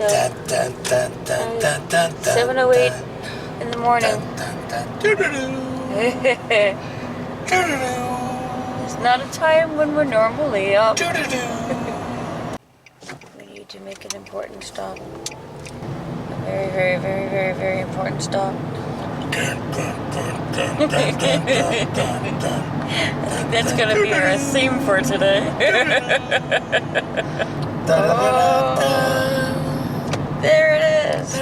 So 7:08 in the morning. It's not a time when we're normally up. We need to make an important stop. A very, very, very, very, very important stop. I think that's gonna be our theme for today. Oh, there it is.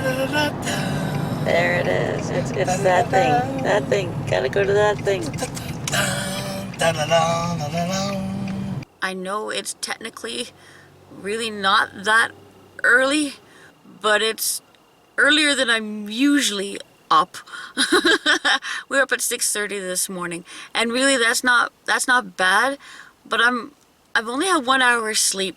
There it is. It's that thing. That thing. Gotta go to that thing. I know it's technically really not that early, but it's earlier than I'm usually up. We're up at 6:30 this morning, and really that's not bad, but I've only had 1 hour's sleep.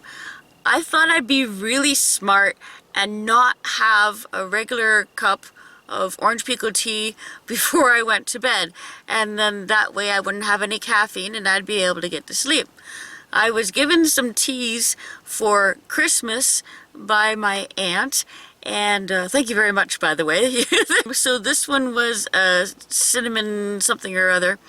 I thought I'd be really smart and not have a regular cup of orange pekoe tea before I went to bed, and then that way I wouldn't have any caffeine and I'd be able to get to sleep. I was given some teas for Christmas by my aunt, and thank you very much, by the way. So this one was cinnamon something or other,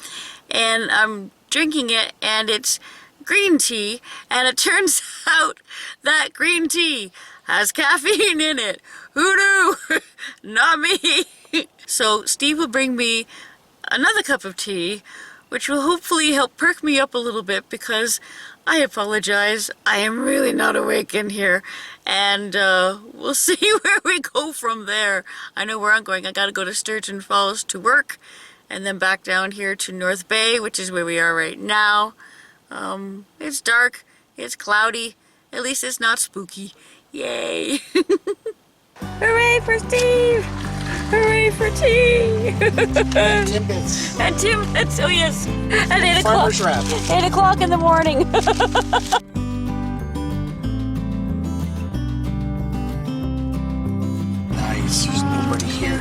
and I'm drinking it, and it's green tea, and it turns out that green tea has caffeine in it. Who knew? Not me. So Steve will bring me another cup of tea, which will hopefully help perk me up a little bit, because I apologize, I am really not awake in here, and we'll see where we go from there. I know where I'm going. I gotta go to Sturgeon Falls to work, and then back down here to North Bay, which is where we are right now. It's dark, it's cloudy, at least it's not spooky. Yay! Hooray for Steve! Hooray for tea! Timbits. And Timbits, oh yes! At 8 o'clock. Farmer's wrap. 8 o'clock in the morning. Nice, there's nobody here.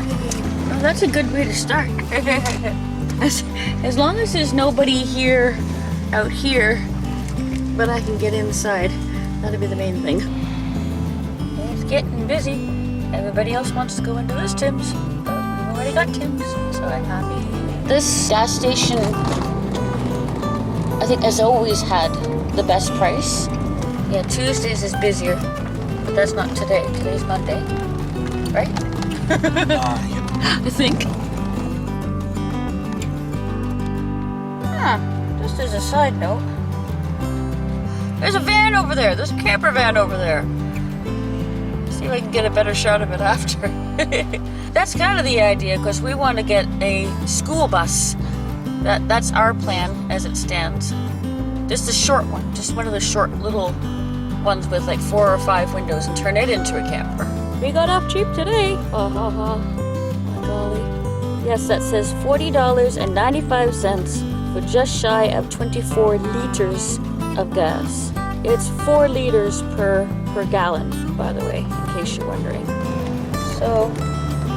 Well, that's a good way to start. As long as there's nobody here, out here, but I can get inside. That'll be the main thing. It's getting busy. Everybody else wants to go into this Tim's, but we've already got Tim's, so I'm happy. This gas station, I think, has always had the best price. Yeah, Tuesdays is busier, but that's not today. Today's Monday, right? Yep. I think. Just as a side note, there's a van over there. There's a camper van over there. See if I can get a better shot of it after. That's kind of the idea, because we want to get a school bus. That's our plan as it stands. Just a short one, just one of the short little ones with like 4 or 5 windows, and turn it into a camper. We got off cheap today. Oh, my golly. Yes, that says $40.95 for just shy of 24 liters of gas. It's 4 liters per gallon, by the way, in case you're wondering. So,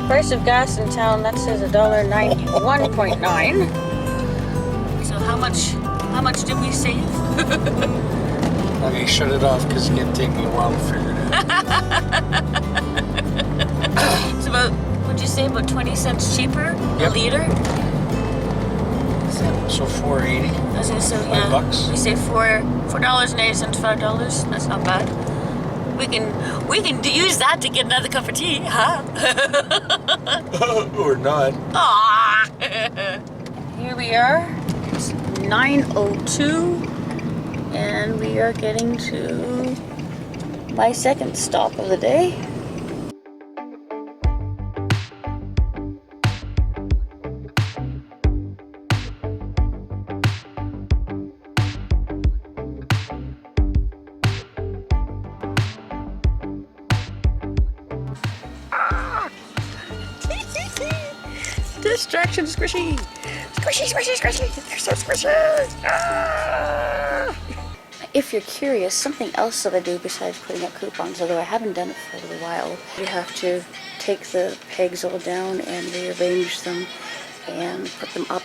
price of gas in town, that says $1.91.9. So how much did we save? Okay, shut it off, because it's going to take me a while to figure it out. It's about, would you say, about 20 cents cheaper a liter? So $4.80. As I said, $5. We say $4.80, $5. That's not bad. We can use that to get another cup of tea, huh? Or not. Ah. Here we are. It's 9:02, and we are getting to my second stop of the day. Distraction squishy. Squishy, squishy, squishy. They're so squishy. Ah. If you're curious, something else that I do besides putting up coupons, although I haven't done it for a little while, you have to take the pegs all down and rearrange them and put them up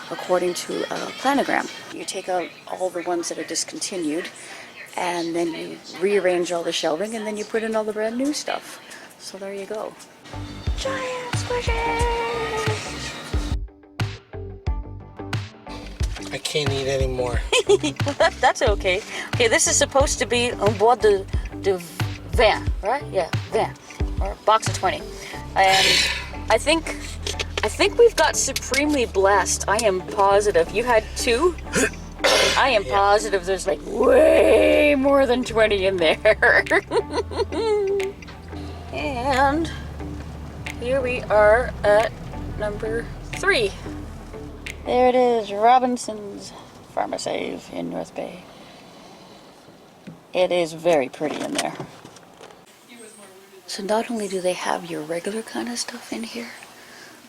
according to a planogram. You take out all the ones that are discontinued, and then you rearrange all the shelving, and then you put in all the brand new stuff. So there you go. Giant squishes! I can't eat anymore. That's okay. Okay, this is supposed to be un bois de vin, right? Yeah, vin, or box of 20. And I think we've got supremely blessed. I am positive. You had 2? I am positive there's like way more than 20 in there. And here we are at number 3. There it is, Robinson's Pharmacy in North Bay. It is very pretty in there. So not only do they have your regular kind of stuff in here,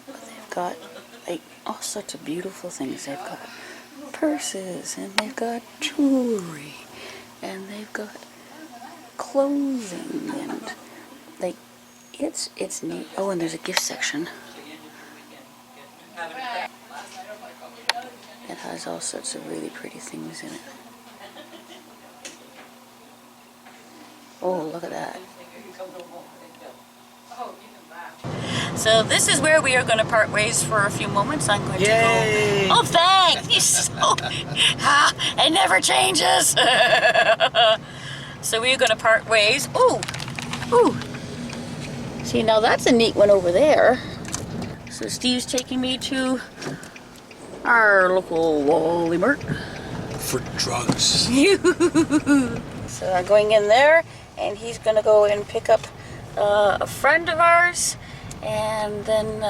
but they've got like all sorts of beautiful things. They've got purses, and they've got jewelry, and they've got clothing, and like it's neat. Oh, and there's a gift section. It has all sorts of really pretty things in it. Oh, look at that. So this is where we are going to part ways for a few moments. I'm going to go. Oh, thanks! So, it never changes. So we're going to part ways. Ooh, ooh. See, now that's a neat one over there. So Steve's taking me to our local Wally Mart. For drugs. So I'm going in there, and he's going to go and pick up a friend of ours, and then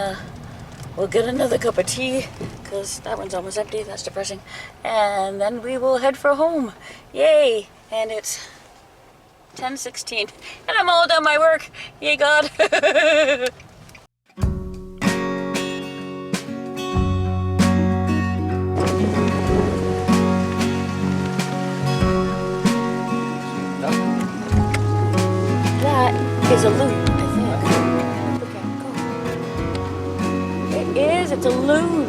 we'll get another cup of tea, because that one's almost empty. That's depressing. And then we will head for home. Yay! And it's 10:16, and I'm all done my work. Yay, God! Is a loon, I think. Okay, go. It is, it's a loon.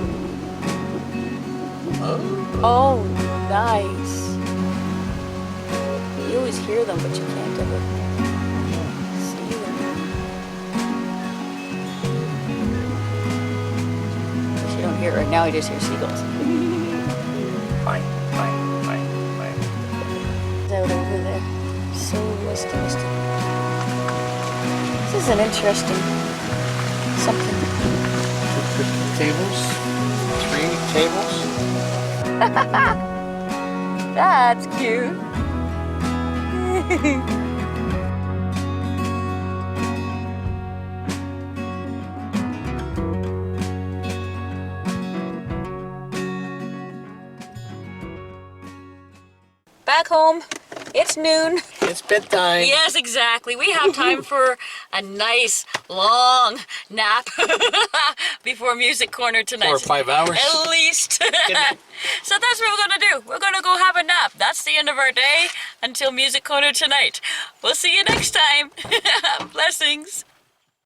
Oh, nice. You always hear them, but you can't ever see them. You don't hear it right now, you just hear seagulls. Fine. Out over there. So misty. This is an interesting something. 2 tables? 3 tables? That's cute. Back home. It's noon. It's bedtime. Yes, exactly. We have time for a nice, long nap before Music Corner tonight. 4 or 5 hours. At least. So that's what we're going to do. We're going to go have a nap. That's the end of our day until Music Corner tonight. We'll see you next time. Blessings.